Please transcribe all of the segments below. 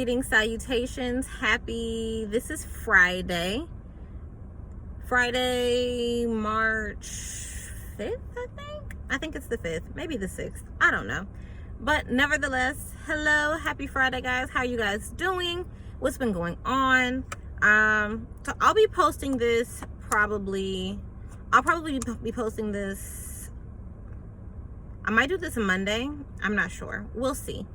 Greetings, salutations. This is Friday, March 5th, I think it's the 5th, maybe the 6th, I don't know. But nevertheless, hello, happy Friday, guys. How you guys doing? What's been going on? So I'll be posting this I'll probably be posting this, I might do this on Monday, I'm not sure, we'll see.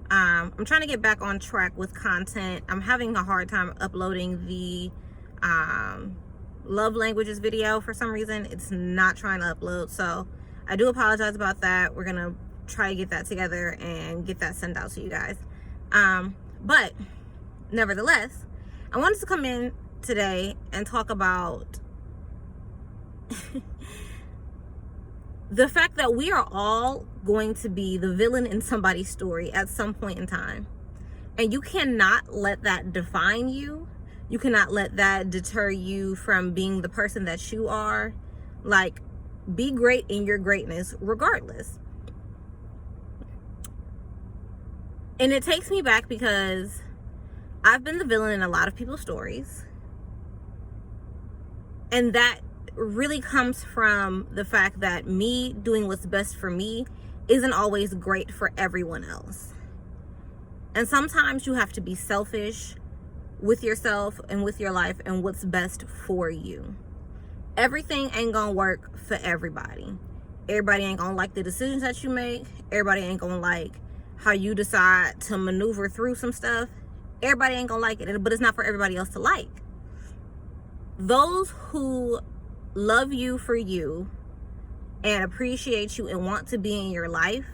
I'm trying to get back on track with content. I'm having a hard time uploading the love languages video. For some reason, it's not trying to upload, so I do apologize about that. We're gonna try to get that together and get that sent out to you guys. But nevertheless, I wanted to come in today and talk about the fact that we are all going to be the villain in somebody's story at some point in time. And you cannot let that define you. You cannot let that deter you from being the person that you are. Like, be great in your greatness regardless. And it takes me back because I've been the villain in a lot of people's stories. And that really comes from the fact that me doing what's best for me isn't always great for everyone else. And sometimes you have to be selfish with yourself and with your life and what's best for you. Everything ain't gonna work for everybody. Everybody ain't gonna like the decisions that you make. Everybody ain't gonna like how you decide to maneuver through some stuff. Everybody ain't gonna like it, but it's not for everybody else to like. Those who love you for you and appreciate you and want to be in your life,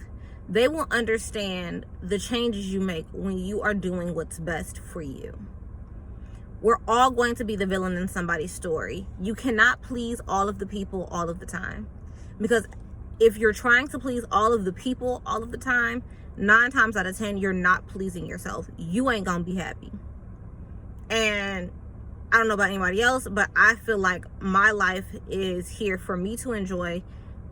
they will understand the changes you make when you are doing what's best for you. We're all going to be the villain in somebody's story. You cannot please all of the people all of the time, because if you're trying to please all of the people all of the time, 9 times out of 10 you're not pleasing yourself. You ain't gonna be happy. And I don't know about anybody else, but I feel like my life is here for me to enjoy.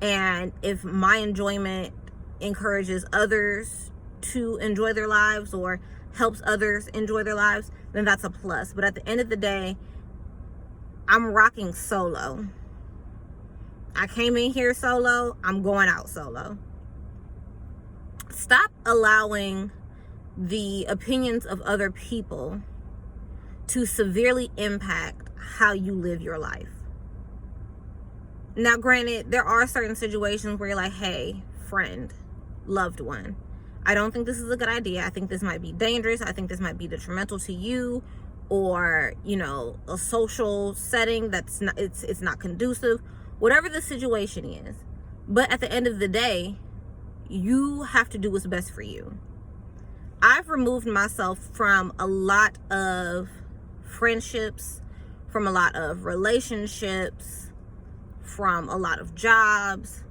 And if my enjoyment encourages others to enjoy their lives or helps others enjoy their lives, then that's a plus. But at the end of the day, I'm rocking solo. I came in here solo. I'm going out solo. Stop allowing the opinions of other people to severely impact how you live your life. Now, granted, there are certain situations where you're like, hey, friend, loved one, I don't think this is a good idea. I think this might be dangerous. I think this might be detrimental to you, or, you know, a social setting that's not, it's not conducive, whatever the situation is. But at the end of the day, you have to do what's best for you. I've removed myself from a lot of friendships, from a lot of relationships, from a lot of jobs,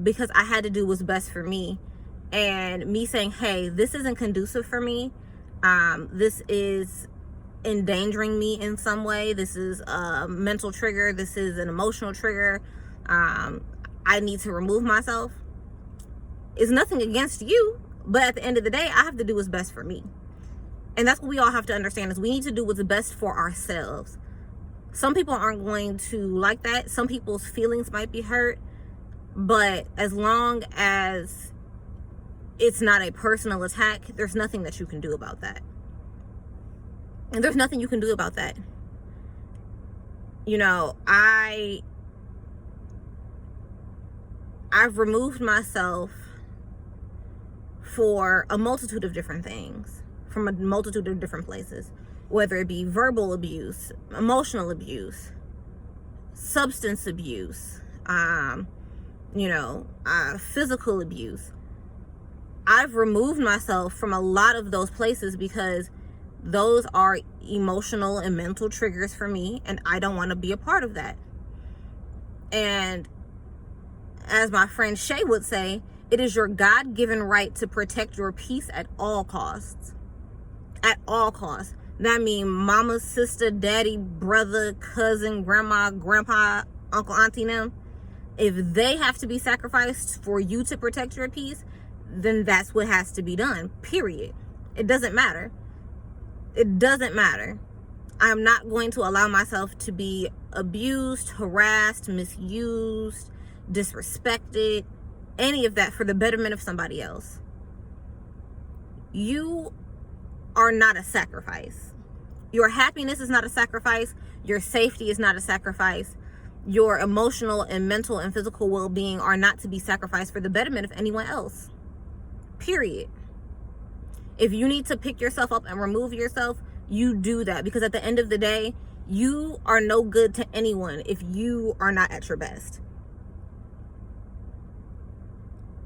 because I had to do what's best for me. And me saying, hey, this isn't conducive for me, this is endangering me in some way, this is a mental trigger, this is an emotional trigger, I need to remove myself. It's nothing against you, but at the end of the day, I have to do what's best for me. And that's what we all have to understand, is we need to do what's best for ourselves. Some people aren't going to like that. Some people's feelings might be hurt. But as long as it's not a personal attack, there's nothing that you can do about that. And there's nothing you can do about that. You know, I've removed myself for a multitude of different things, from a multitude of different places, whether it be verbal abuse, emotional abuse, substance abuse, physical abuse. I've removed myself from a lot of those places because those are emotional and mental triggers for me, and I don't want to be a part of that. And as my friend Shay would say, it is your God-given right to protect your peace at all costs. At all costs. That means mama, sister, daddy, brother, cousin, grandma, grandpa, uncle, auntie, them. If they have to be sacrificed for you to protect your peace, then that's what has to be done, period. It doesn't matter. It doesn't matter. I'm not going to allow myself to be abused, harassed, misused, disrespected, any of that for the betterment of somebody else. You are not a sacrifice. Your happiness is not a sacrifice. Your safety is not a sacrifice. Your emotional and mental and physical well-being are not to be sacrificed for the betterment of anyone else. Period. If you need to pick yourself up and remove yourself, you do that, because at the end of the day, you are no good to anyone if you are not at your best.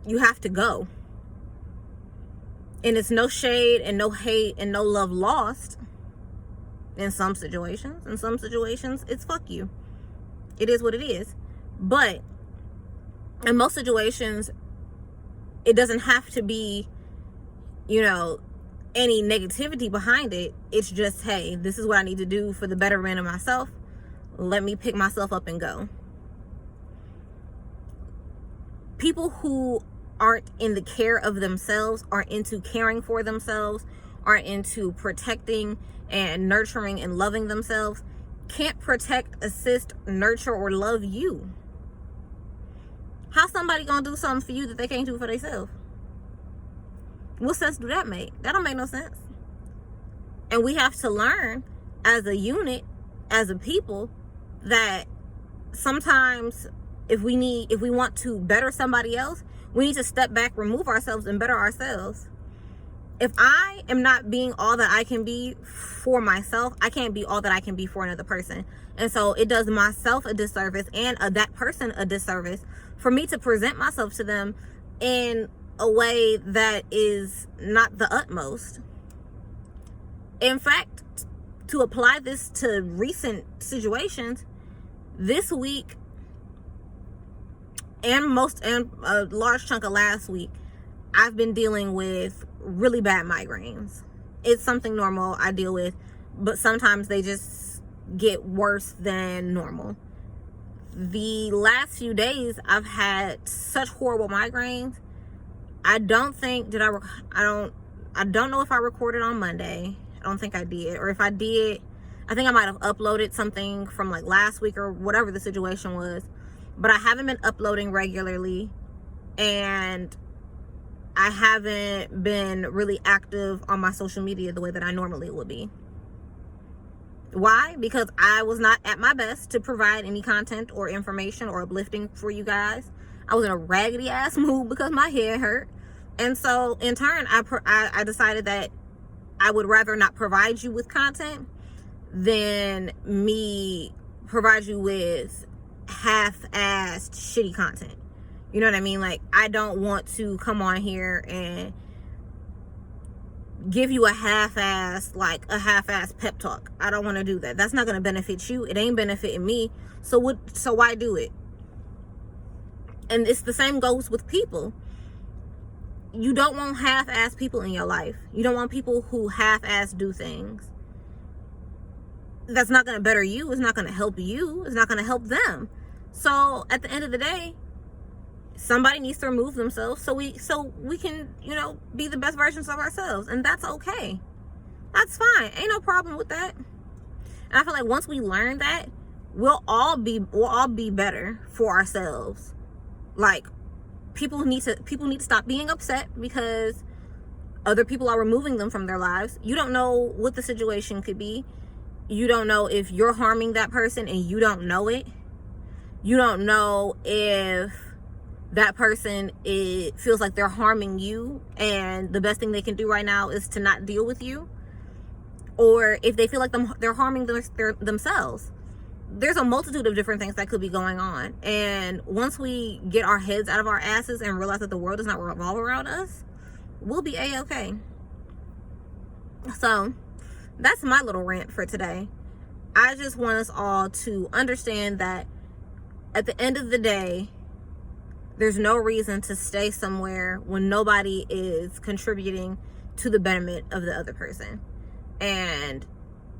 You have to go. And it's no shade and no hate and no love lost in some situations. In some situations, it's fuck you. It is what it is. But in most situations, it doesn't have to be, any negativity behind it. It's just, hey, this is what I need to do for the betterment of myself. Let me pick myself up and go. People who aren't in the care of themselves, aren't into caring for themselves, aren't into protecting and nurturing and loving themselves, can't protect, assist, nurture, or love you. How's somebody gonna do something for you that they can't do for themselves? What sense do that make? That don't make no sense. And we have to learn as a unit, as a people, that sometimes if we want to better somebody else, we need to step back, remove ourselves, and better ourselves. If I am not being all that I can be for myself, I can't be all that I can be for another person. And so it does myself a disservice and that person a disservice for me to present myself to them in a way that is not the utmost. In fact, to apply this to recent situations, this week and a large chunk of last week, I've been dealing with really bad migraines. It's something normal I deal with, but sometimes they just get worse than normal. The last few days, I've had such horrible migraines. I don't know if I recorded on Monday. I don't think I did. Or if I did, I think I might have uploaded something from like last week or whatever the situation was. But I haven't been uploading regularly, and I haven't been really active on my social media the way that I normally would be. Why? Because I was not at my best to provide any content or information or uplifting for you guys. I was in a raggedy ass mood because my head hurt. And so in turn, I decided that I would rather not provide you with content than me provide you with half-assed shitty content. You know what I mean? Like, I don't want to come on here and give you a half-assed pep talk. I don't want to do that. That's not going to benefit you. It ain't benefiting me. So why do it? And it's the same goes with people. You don't want half-assed people in your life. You don't want people who half-assed do things. That's not going to better you. It's not going to help you. It's not going to help them. So at the end of the day, somebody needs to remove themselves so we can, be the best versions of ourselves. And that's okay. That's fine. Ain't no problem with that. And I feel like once we learn that, we'll all be better for ourselves. Like, people need to stop being upset because other people are removing them from their lives. You don't know what the situation could be. You don't know if you're harming that person and you don't know it. You don't know if that person feels like they're harming you and the best thing they can do right now is to not deal with you. Or if they feel like they're harming themselves. There's a multitude of different things that could be going on. And once we get our heads out of our asses and realize that the world does not revolve around us, we'll be A-okay. So that's my little rant for today. I just want us all to understand that at the end of the day, there's no reason to stay somewhere when nobody is contributing to the betterment of the other person. And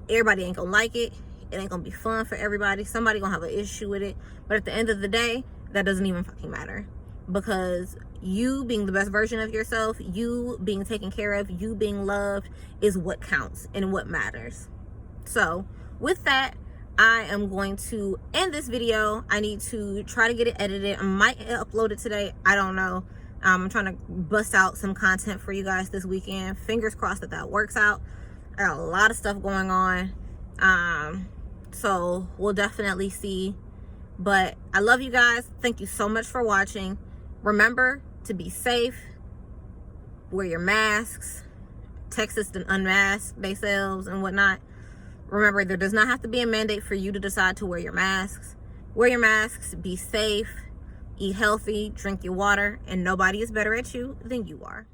everybody ain't gonna like it. It ain't gonna be fun for everybody. Somebody gonna have an issue with it. But at the end of the day, that doesn't even fucking matter. because you being the best version of yourself, you being taken care of, you being loved is what counts and what matters. So with that, I am going to end this video. I need to try to get it edited. I might upload it today. I don't know. I'm trying to bust out some content for you guys this weekend. Fingers crossed that that works out. I got a lot of stuff going on. So we'll definitely see. But I love you guys. Thank you so much for watching. Remember to be safe. Wear your masks. Texas done unmasked themselves and whatnot. Remember, there does not have to be a mandate for you to decide to wear your masks. Wear your masks, be safe, eat healthy, drink your water, and nobody is better at you than you are.